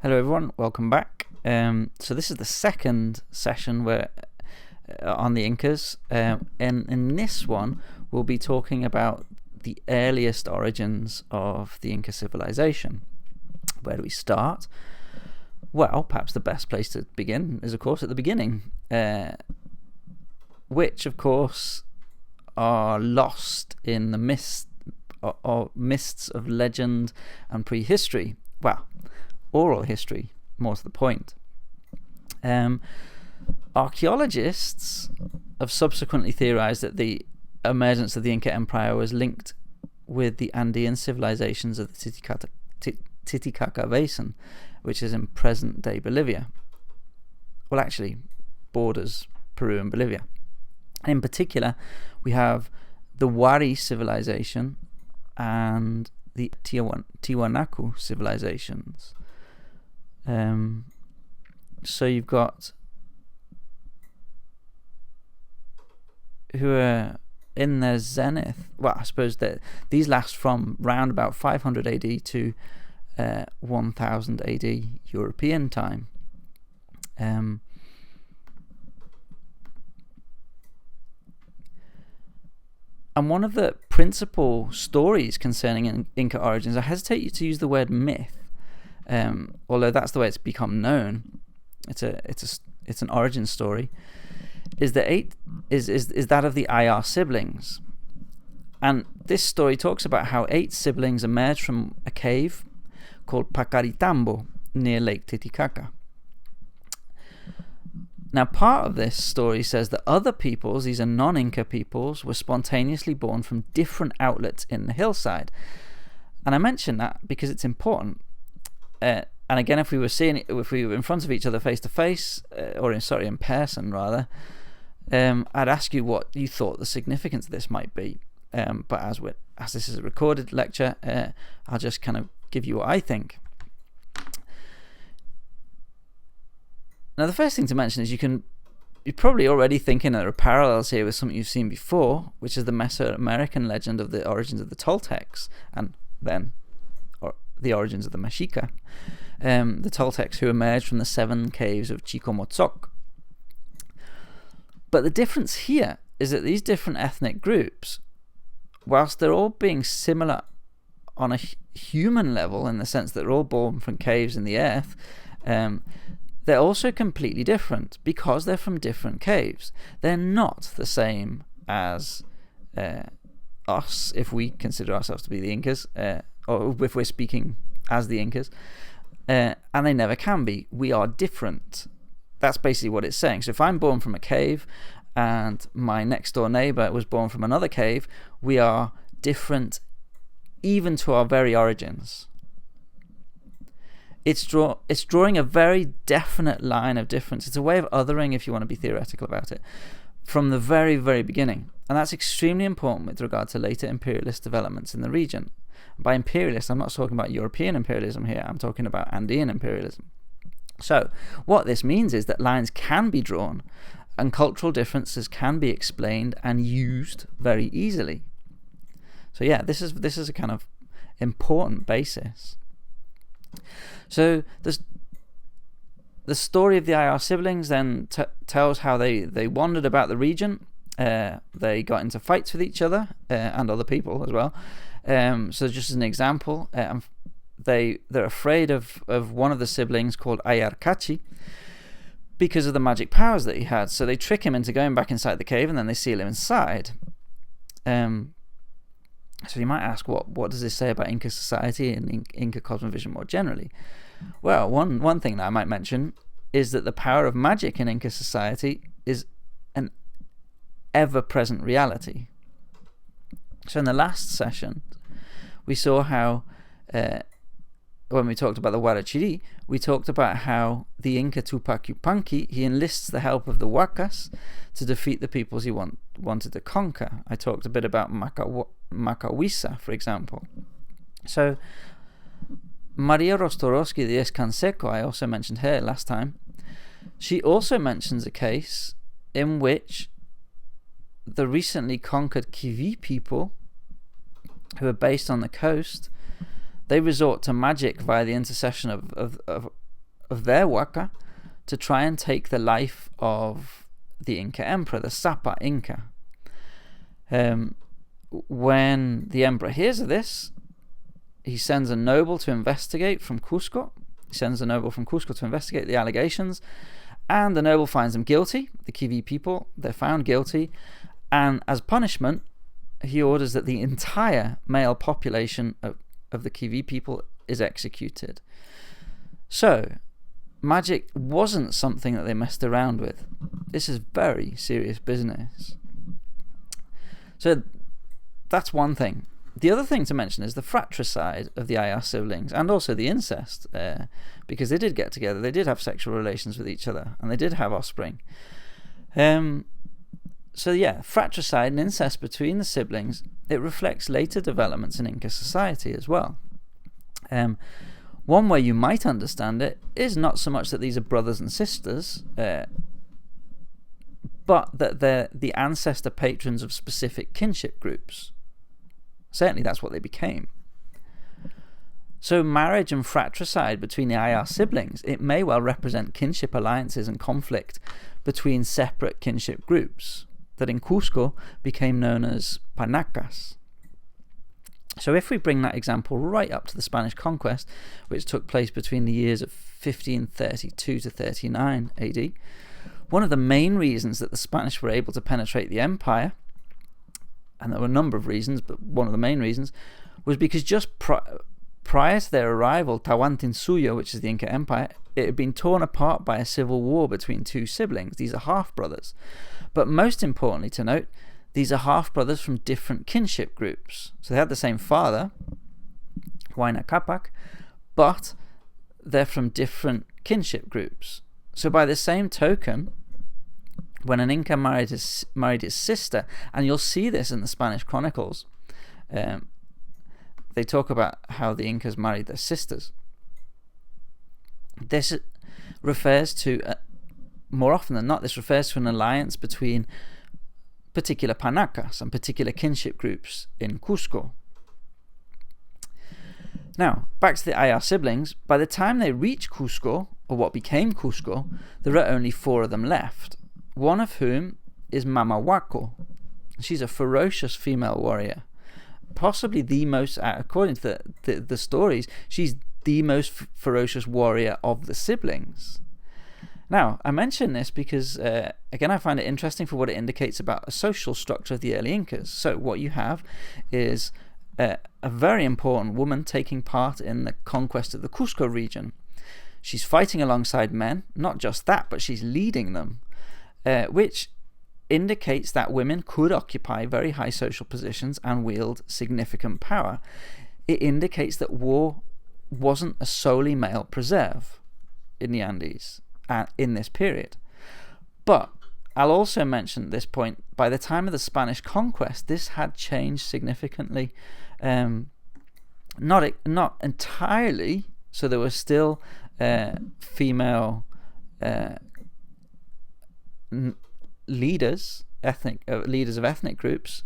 Hello everyone, welcome back. So this is the second session where on the Incas, and in this one we'll be talking about the earliest origins of the Inca civilization. Where do we start? Well, perhaps the best place to begin is of course at the beginning, which of course are lost in the mists of legend and prehistory. Well, oral history, more to the point. Archaeologists have subsequently theorized that the emergence of the Inca Empire was linked with the Andean civilizations of the Titicaca Basin, which is in present-day Bolivia. Well, actually, borders Peru and Bolivia. In particular, we have the Wari civilization and the Tiwanaku civilizations. So you've got who are in their zenith. Well, I suppose that these last from round about 500 AD to 1000 AD European time. And one of the principal stories concerning Inca origins, I hesitate to use the word myth, although that's the way it's become known. It's an origin story. Is that of the Ayar siblings, and this story talks about how 8 siblings emerged from a cave called Pacaritambo near Lake Titicaca. Now, part of this story says that other peoples, these are non-Inca peoples, were spontaneously born from different outlets in the hillside. And I mention that because it's important. And again, if we were in front of each other face to face, in person rather, I'd ask you what you thought the significance of this might be. But as this is a recorded lecture, I'll just kind of give you what I think. Now, the first thing to mention is you're probably already thinking there are parallels here with something you've seen before, which is the Mesoamerican legend of the origins of the Toltecs, and then the origins of the Mexica, the Toltecs who emerged from the 7 caves of Chicomozoc. But the difference here is that these different ethnic groups, whilst they're all being similar on a human level in the sense that they're all born from caves in the earth, they're also completely different because they're from different caves. They're not the same as us, if we consider ourselves to be the Incas, or if we're speaking as the Incas, and they never can be. We are different. That's basically what it's saying. So if I'm born from a cave and my next door neighbor was born from another cave, we are different even to our very origins. It's drawing a very definite line of difference. It's a way of othering, if you want to be theoretical about it, from the very, very beginning. And that's extremely important with regard to later imperialist developments in the region. By imperialist, I'm not talking about European imperialism here. I'm talking about Andean imperialism. So what this means is that lines can be drawn and cultural differences can be explained and used very easily. So yeah, this is a kind of important basis. So the story of the Ayar siblings then tells how they wandered about the region. They got into fights with each other and other people as well. So just as an example, they're afraid of one of the siblings called Ayar because of the magic powers that he had. So they trick him into going back inside the cave and then they seal him inside. So you might ask, what does this say about Inca society and Inca cosmovision more generally? Well, one thing that I might mention is that the power of magic in Inca society is an ever-present reality. So in the last session, we saw how, when we talked about the Huarachiri, we talked about how the Inca Tupac Yupanqui, he enlists the help of the Huacas to defeat the peoples he wanted to conquer. I talked a bit about Macahuisa, for example. So Maria Rostorowski de Escanseco, I also mentioned her last time, she also mentions a case in which the recently conquered Kiwi people, who are based on the coast, they resort to magic via the intercession of their waka to try and take the life of the Inca emperor, the Sapa Inca. When the emperor hears of this, he sends a noble to investigate from Cusco. He sends a noble from Cusco to investigate the allegations, and the noble finds them guilty. The Kivi people, they're found guilty, and as punishment, he orders that the entire male population of the Kivi people is executed. So, magic wasn't something that they messed around with. This is very serious business. So, that's one thing. The other thing to mention is the fratricide of the Ayar siblings, and also the incest, because they did get together, they did have sexual relations with each other, and they did have offspring. So yeah, fratricide and incest between the siblings, it reflects later developments in Inca society as well. One way you might understand it is not so much that these are brothers and sisters, but that they're the ancestor patrons of specific kinship groups. Certainly that's what they became. So marriage and fratricide between the Ayar siblings, it may well represent kinship alliances and conflict between separate kinship groups that in Cusco became known as panacas. So if we bring that example right up to the Spanish conquest, which took place between the years of 1532 to 39 AD, one of the main reasons that the Spanish were able to penetrate the empire, and there were a number of reasons, but one of the main reasons, was because just prior to their arrival, Tawantinsuyo, which is the Inca Empire, it had been torn apart by a civil war between two siblings. These are half-brothers. But most importantly to note, these are half-brothers from different kinship groups. So they had the same father, Huayna Capac, but they're from different kinship groups. So by the same token, when an Inca married his sister, and you'll see this in the Spanish chronicles, they talk about how the Incas married their sisters. This refers to, more often than not, this refers to an alliance between particular panacas and particular kinship groups in Cusco. Now, back to the Ayar siblings. By the time they reach Cusco, or what became Cusco, there are only 4 of them left, one of whom is Mama Huaco. She's a ferocious female warrior, possibly the most, according to the stories, she's the most ferocious warrior of the siblings. Now, I mention this because, again, I find it interesting for what it indicates about a social structure of the early Incas. So what you have is a very important woman taking part in the conquest of the Cusco region. She's fighting alongside men, not just that, but she's leading them, which indicates that women could occupy very high social positions and wield significant power. It indicates that war wasn't a solely male preserve in the Andes in this period. But I'll also mention at this point, by the time of the Spanish conquest, this had changed significantly. Not entirely, so there were still female leaders of ethnic groups,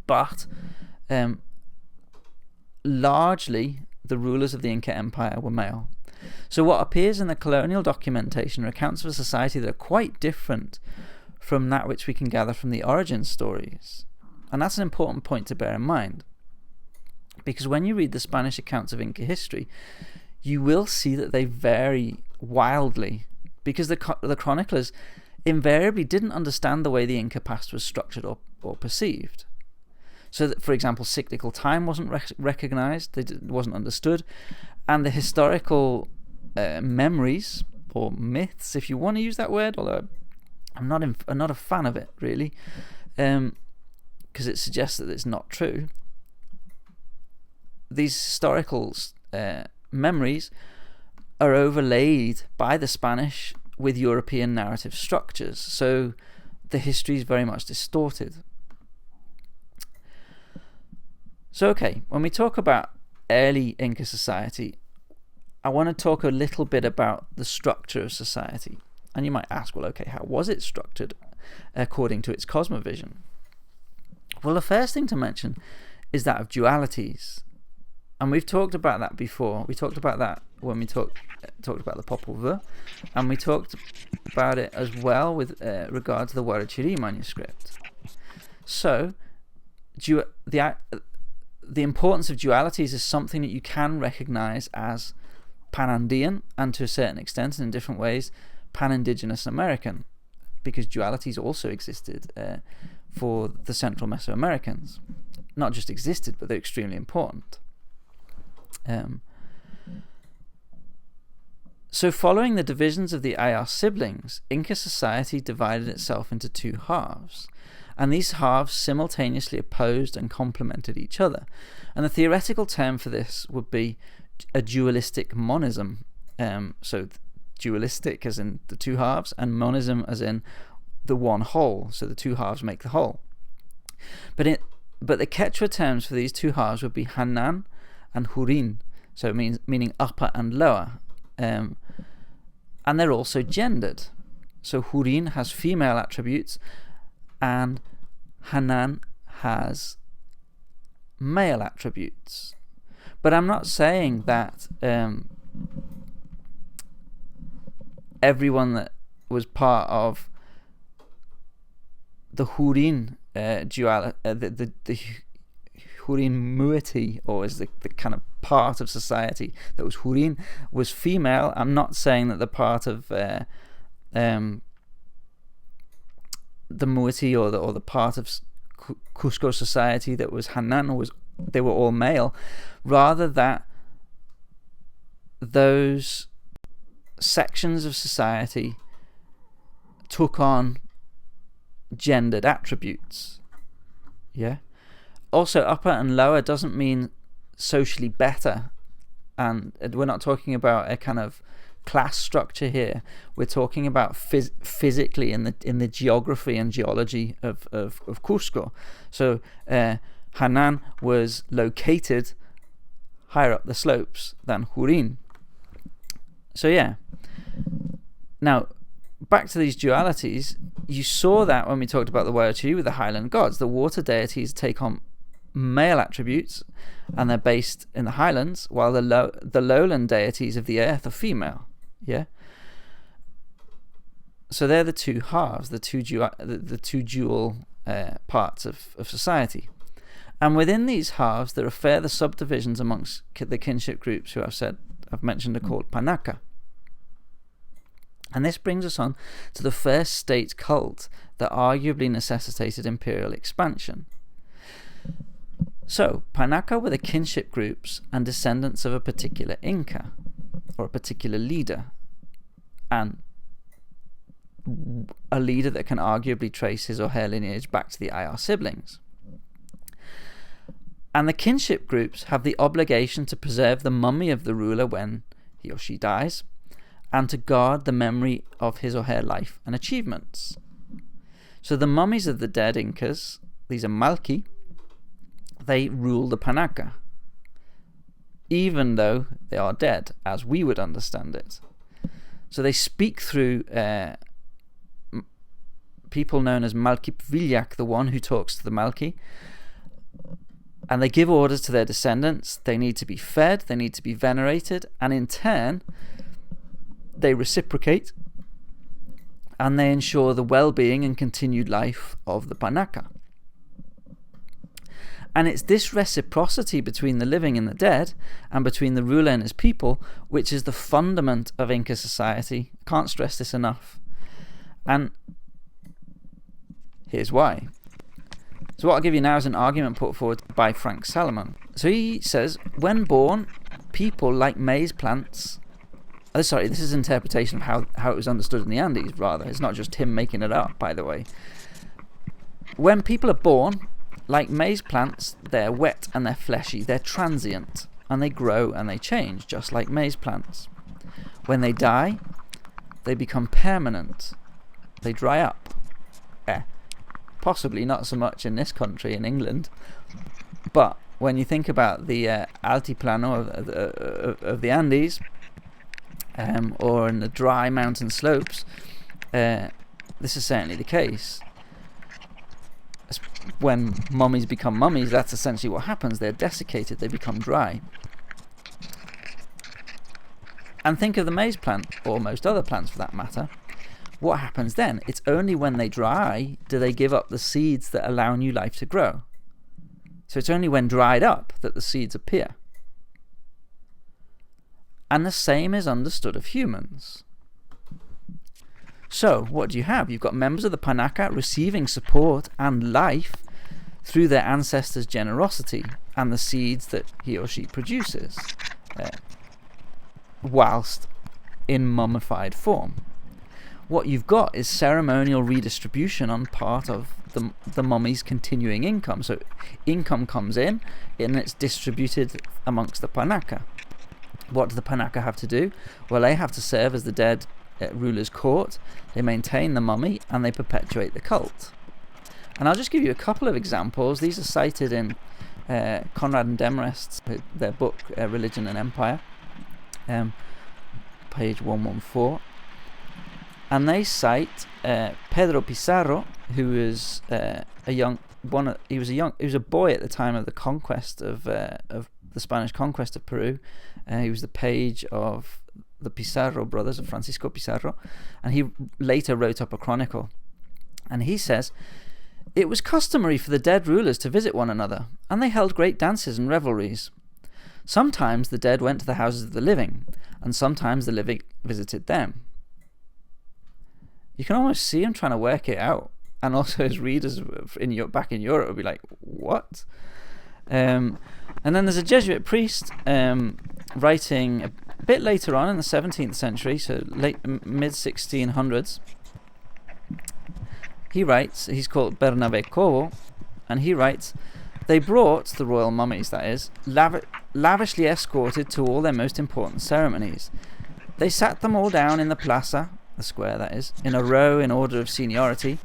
but largely the rulers of the Inca Empire were male. So what appears in the colonial documentation are accounts of a society that are quite different from that which we can gather from the origin stories. And that's an important point to bear in mind, because when you read the Spanish accounts of Inca history, you will see that they vary wildly, because the chroniclers invariably didn't understand the way the Inca past was structured or perceived. So that, for example, cyclical time wasn't recognized, it wasn't understood, and the historical memories, or myths, if you want to use that word, although I'm not a fan of it, really, because it suggests that it's not true. These historical memories are overlaid by the Spanish with European narrative structures, so the history is very much distorted. So okay, when we talk about early Inca society, I want to talk a little bit about the structure of society. And you might ask, well, okay, how was it structured according to its cosmovision? Well, the first thing to mention is that of dualities. And we've talked about that before. We talked about that when we talked about the Popol Vuh, and we talked about it as well with regard to the Warachiri manuscript. So, the importance of dualities is something that you can recognize as pan-Andean, and to a certain extent, and in different ways, pan-Indigenous American, because dualities also existed for the Central Mesoamericans. Not just existed, but they're extremely important. So following the divisions of the Ayar siblings, Inca society divided itself into two halves, and these halves simultaneously opposed and complemented each other. And the theoretical term for this would be a dualistic monism. So dualistic as in the two halves, and monism as in the one whole, so the two halves make the whole. But the Quechua terms for these two halves would be Hanan and Hurin, so it meaning upper and lower, and they're also gendered. So Hurin has female attributes, and Hanan has male attributes. But I'm not saying that everyone that was part of the Hurin the Hurin moiety, or is the kind of part of society that was Hurin, was female. I'm not saying that the part of the moiety or the part of Cusco society that was Hanan they were all male. Rather that those sections of society took on gendered attributes. Yeah. Also, upper and lower doesn't mean socially better, and we're not talking about a kind of class structure here. We're talking about physically in the geography and geology of Cusco. So Hanan was located higher up the slopes than Hurin. So yeah. Now, back to these dualities, you saw that when we talked about the Warachiri with the highland gods. The water deities take on male attributes, and they're based in the highlands, while the lowland deities of the earth are female. Yeah. So they're the two halves, the two dual parts of society. And within these halves, there are further subdivisions amongst the kinship groups who I've mentioned are called Panaka. And this brings us on to the first state cult that arguably necessitated imperial expansion. So, Panaka were the kinship groups and descendants of a particular Inca, or a particular leader, and a leader that can arguably trace his or her lineage back to the Ayar siblings. And the kinship groups have the obligation to preserve the mummy of the ruler when he or she dies, and to guard the memory of his or her life and achievements. So the mummies of the dead Incas, these are Malki, they rule the Panaka, even though they are dead, as we would understand it. So they speak through people known as Malkipvilyak, the one who talks to the Malki, and they give orders to their descendants. They need to be fed, they need to be venerated, and in turn, they reciprocate, and they ensure the well-being and continued life of the Panaka. And it's this reciprocity between the living and the dead, and between the ruler and his people, which is the fundament of Inca society. Can't stress this enough. And here's why. So what I'll give you now is an argument put forward by Frank Salomon. So he says, when born, people like maize plants... sorry, this is an interpretation of how it was understood in the Andes, rather. It's not just him making it up, by the way. When people are born, like maize plants, they're wet and they're fleshy, they're transient, and they grow and they change, just like maize plants. When they die, they become permanent. They dry up. Possibly not so much in this country, in England, but when you think about the altiplano of the Andes, or in the dry mountain slopes, this is certainly the case. when mummies become mummies, that's essentially what happens. They're desiccated, they become dry. And think of the maize plant, or most other plants for that matter. What happens then? It's only when they dry do they give up the seeds that allow new life to grow. So it's only when dried up that the seeds appear. And the same is understood of humans. So what do you have? You've got members of the Panaka receiving support and life through their ancestors' generosity and the seeds that he or she produces, whilst in mummified form. What you've got is ceremonial redistribution on part of the mummy's continuing income. So income comes in and it's distributed amongst the Panaka. What do the Panaka have to do? Well, they have to serve as the dead ruler's court. They maintain the mummy and they perpetuate the cult. And I'll just give you a couple of examples. These are cited in Conrad and Demarest's their book Religion and Empire, page 114. And they cite Pedro Pizarro, who was he was a boy at the time of the conquest of the Spanish conquest of Peru. He was the page of the Pizarro brothers, of Francisco Pizarro, and he later wrote up a chronicle. And he says, "It was customary for the dead rulers to visit one another, and they held great dances and revelries. Sometimes the dead went to the houses of the living, and sometimes the living visited them." You can almost see him trying to work it out, and also his readers back in Europe would be like, "What?" And then there's a Jesuit priest writing a bit later on in the 17th century, so mid-1600s. He writes, he's called Bernabé Cobo, and he writes, "They brought the royal mummies, that is, lavishly escorted to all their most important ceremonies. They sat them all down in the plaza," the square that is, "in a row in order of seniority,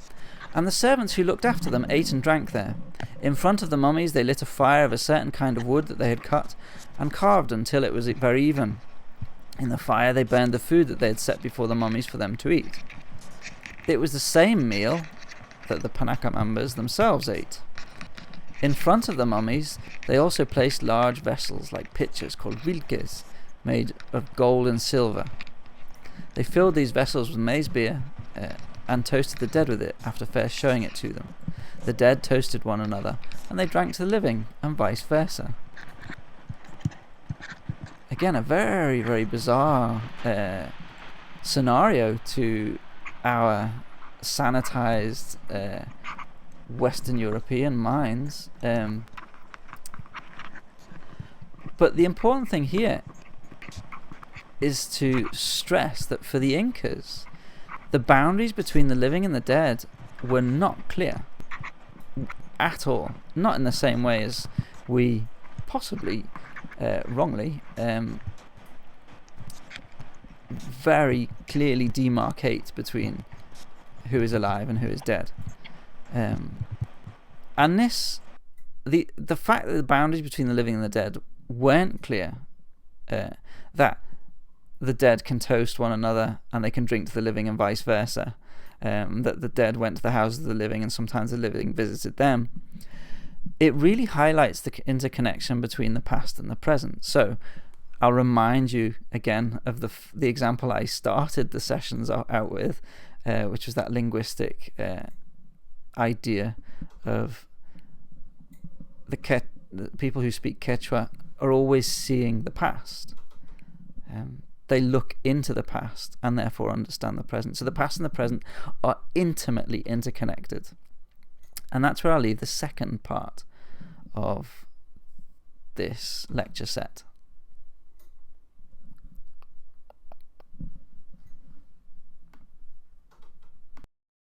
and the servants who looked after them ate and drank there. In front of the mummies they lit a fire of a certain kind of wood that they had cut and carved until it was very even. In the fire they burned the food that they had set before the mummies for them to eat. It was the same meal that the Panaka members themselves ate. In front of the mummies they also placed large vessels like pitchers called vilques, made of gold and silver. They filled these vessels with maize beer and toasted the dead with it after first showing it to them. The dead toasted one another, and they drank to the living, and vice versa." Again, a very, very bizarre scenario to our sanitized Western European minds. But the important thing here is to stress that for the Incas, the boundaries between the living and the dead were not clear at all. Not in the same way as we possibly wrongly very clearly demarcate between who is alive and who is dead. And this, the fact that the boundaries between the living and the dead weren't clear, that the dead can toast one another and they can drink to the living and vice versa, that the dead went to the houses of the living and sometimes the living visited them, it really highlights the interconnection between the past and the present. So I'll remind you again of the example I started the sessions out with, which was that linguistic idea of the people who speak Quechua are always seeing the past. They look into the past and therefore understand the present. So the past and the present are intimately interconnected. And that's where I'll leave the second part of this lecture set.